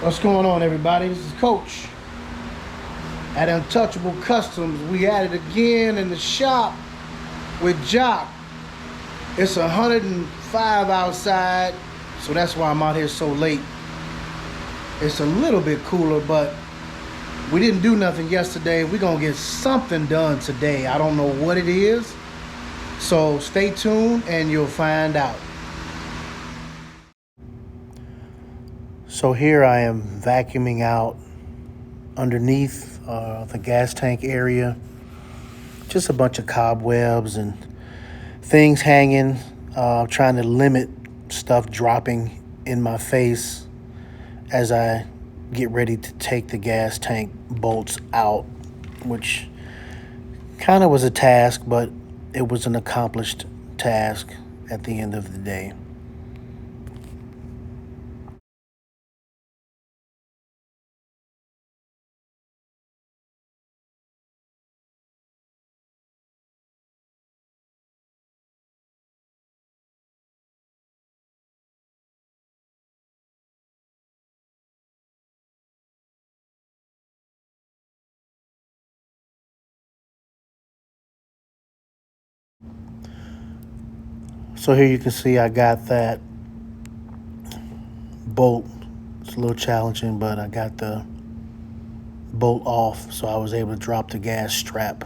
What's going on, everybody? This is Coach at Untouchable Customs. We at it again in the shop with Jock. It's 105 outside, so that's why I'm out here so late. It's a little bit cooler, but we didn't do nothing yesterday. We're gonna get something done today. I don't know what it is, so stay tuned and you'll find out. So here I am vacuuming out underneath the gas tank area. Just a bunch of cobwebs and things hanging, trying to limit stuff dropping in my face as I get ready to take the gas tank bolts out, which kind of was a task, but it was an accomplished task at the end of the day. So here you can see I got that bolt. It's a little challenging, but I got the bolt off, so I was able to drop the gas strap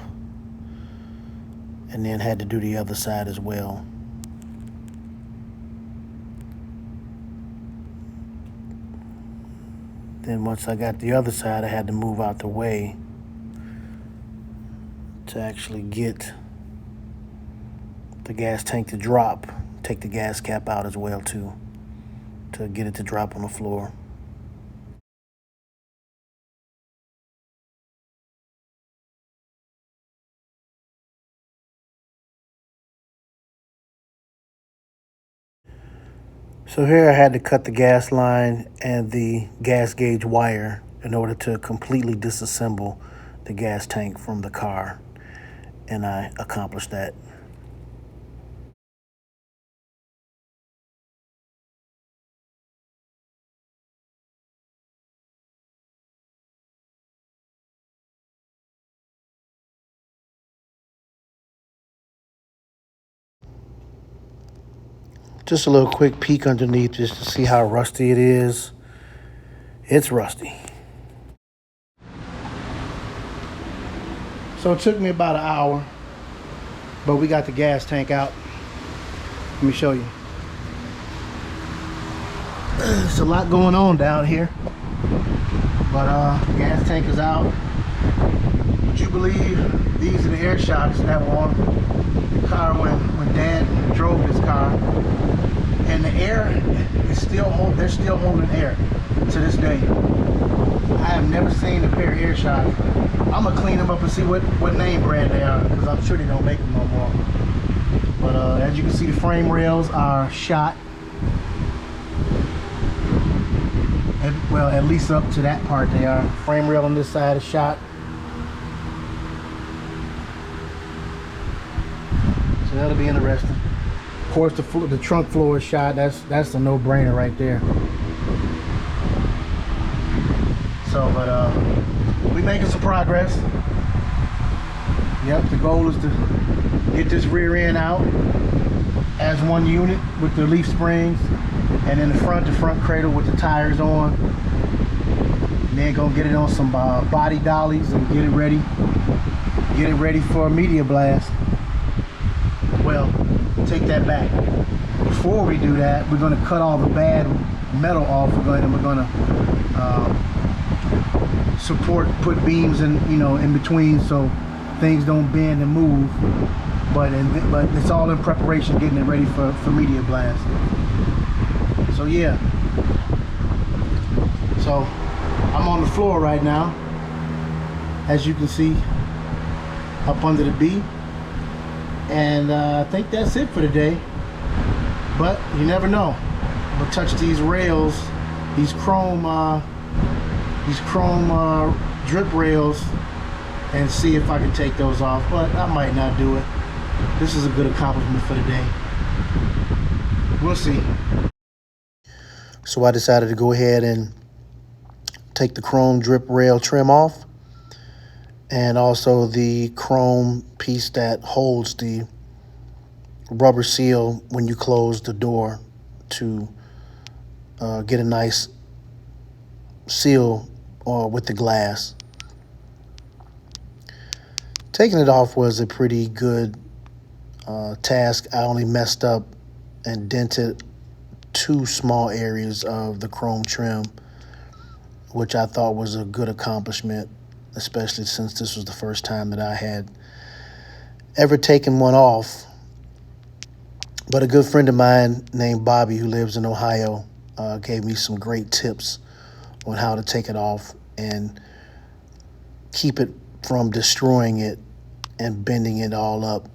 and then had to do the other side as well. Then once I got the other side, I had to move out the way to actually get the gas tank to drop. Take the gas cap out as well too, to get it to drop on the floor. So here I had to cut the gas line and the gas gauge wire in order to completely disassemble the gas tank from the car, and I accomplished that. Just a little quick peek underneath just to see how rusty it is. It's rusty. So it took me about an hour, but we got the gas tank out. Let me show you. There's a lot going on down here, but gas tank is out. Would you believe these are the air shocks that were on the car when Dad drove his car, and the air is still they're still holding air to this day. I have never seen a pair of air shocks. I'm gonna clean them up and see what name brand they are, because I'm sure they don't make them no more. But as you can see, the frame rails are shot. Well, at least up to that part they are. Frame rail on this side is shot. So that'll be interesting. Of course, the trunk floor is shot. That's a no-brainer right there. So, but we making some progress. Yep, the goal is to get this rear end out as one unit with the leaf springs, and in the front cradle with the tires on. And then gonna get it on some body dollies and get it ready for a media blast. Well, take that back. Before we do that, we're gonna cut all the bad metal off, and we're gonna put beams in between so things don't bend and move. But it's all in preparation, getting it ready for media blast. So yeah. So I'm on the floor right now, as you can see, up under the B. And I think that's it for today. But you never know. I'm gonna touch these rails, these chrome drip rails, and see if I can take those off. But I might not do it. This is a good accomplishment for the day. We'll see. So I decided to go ahead and take the chrome drip rail trim off, and also the chrome piece that holds the rubber seal when you close the door to get a nice seal with the glass. Taking it off was a pretty good task. I only messed up and dented 2 small areas of the chrome trim, which I thought was a good accomplishment, especially since this was the first time that I had ever taken one off. But a good friend of mine named Bobby, who lives in Ohio, gave me some great tips on how to take it off and keep it from destroying it and bending it all up.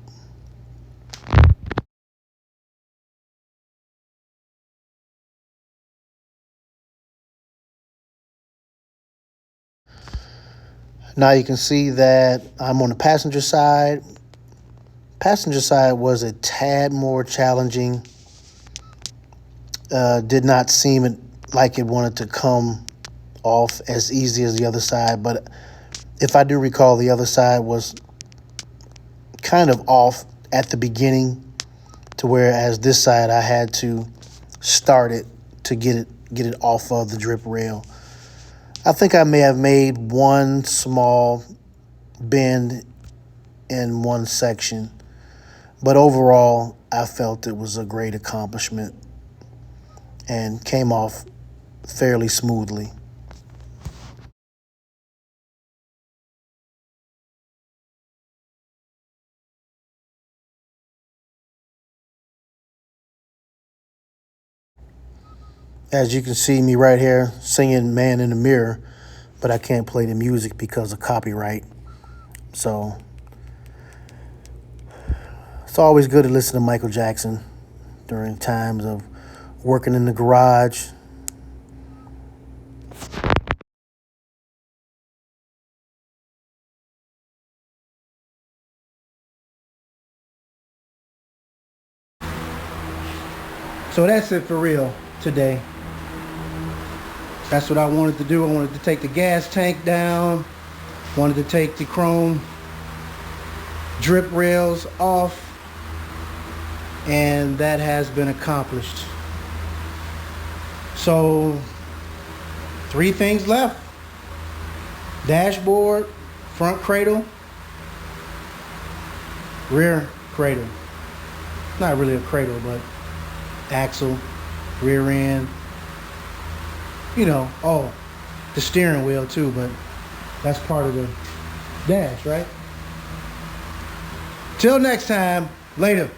Now you can see that I'm on the passenger side. Passenger side was a tad more challenging. Did not seem like it wanted to come off as easy as the other side, but if I do recall, the other side was kind of off at the beginning, to whereas this side I had to start it to get it off of the drip rail. I think I may have made one small bend in one section, but overall I felt it was a great accomplishment and came off fairly smoothly. As you can see me right here singing Man in the Mirror, but I can't play the music because of copyright. So it's always good to listen to Michael Jackson during times of working in the garage. So that's it for real today. That's what I wanted to do. I wanted to take the gas tank down, wanted to take the chrome drip rails off, and that has been accomplished. So 3 things left: dashboard, front cradle, rear cradle. Not really a cradle, but axle, rear end, the steering wheel too, but that's part of the dash, right? Till next time, later.